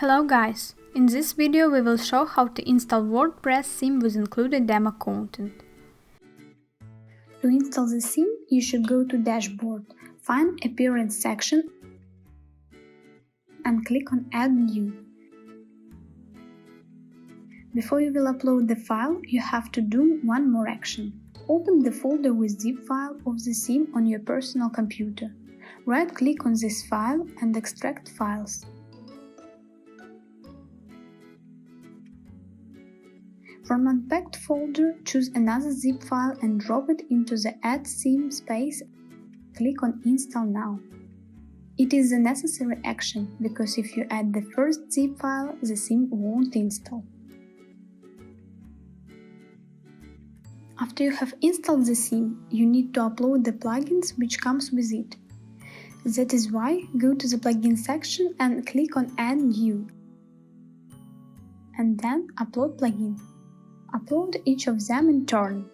Hello guys! In this video we will show how to install WordPress theme with included demo content. To install the theme, you should go to Dashboard, find Appearance section and click on Add New. Before you will upload the file, you have to do one more action. Open the folder with zip file of the theme on your personal computer. Right-click on this file and extract files. From Unpacked folder, choose another zip file and drop it into the Add Theme space. Click on Install Now. It is a necessary action, because if you add the first zip file, the theme won't install. After you have installed the theme, you need to upload the plugins which comes with it. That is why go to the plugin section and click on Add New. And then Upload plugin. Upload each of them in turn.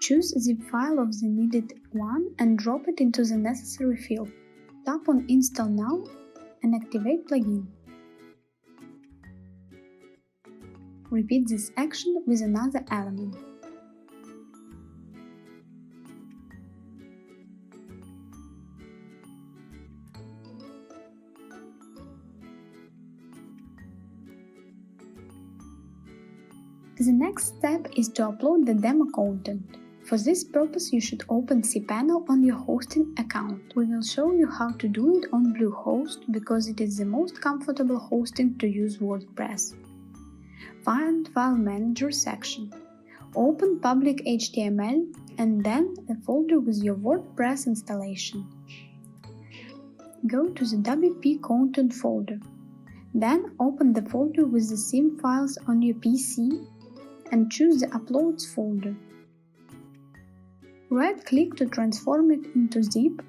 Choose the zip file of the needed one and drop it into the necessary field. Tap on Install Now and activate plugin. Repeat this action with another element. The next step is to upload the demo content. For this purpose, you should open cPanel on your hosting account. We will show you how to do it on Bluehost because it is the most comfortable hosting to use WordPress. Find File Manager section. Open public HTML and then the folder with your WordPress installation. Go to the WP Content folder. Then open the folder with the theme files on your PC and choose the Uploads folder. Right-click to transform it into zip.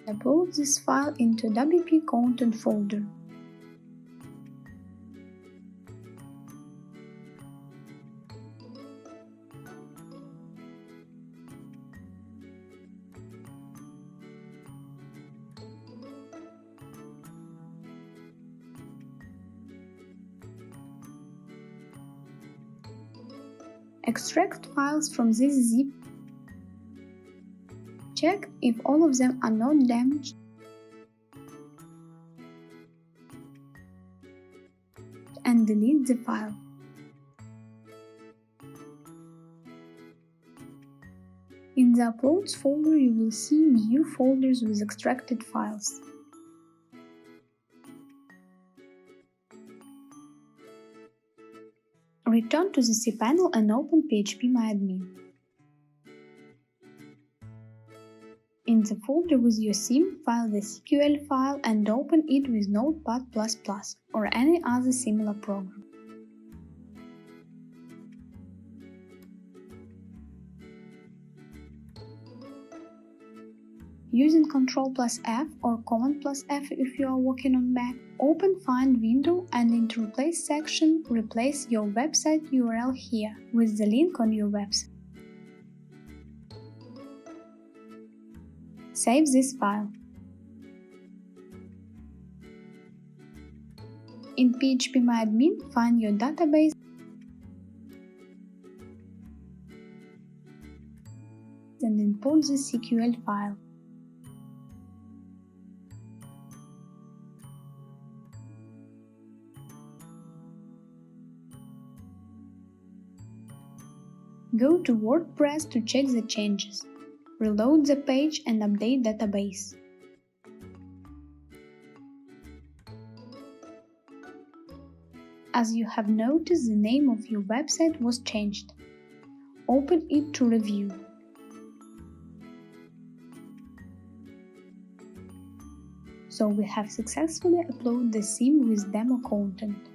Upload this file into WP Content folder. Extract files from this zip. Check if all of them are not damaged and delete the file. In the Uploads folder you will see new folders with extracted files. Return to the cPanel and open phpMyAdmin. In the folder with your theme, file the SQL file and open it with Notepad++ or any other similar program. Using Ctrl+F or Command+F if you are working on Mac, open Find window and in the Replace section, replace your website URL here with the link on your website. Save this file. In phpMyAdmin, find your database and import the SQL file. Go to WordPress to check the changes. Reload the page and update database. As you have noticed, the name of your website was changed. Open it to review. So we have successfully uploaded the theme with demo content.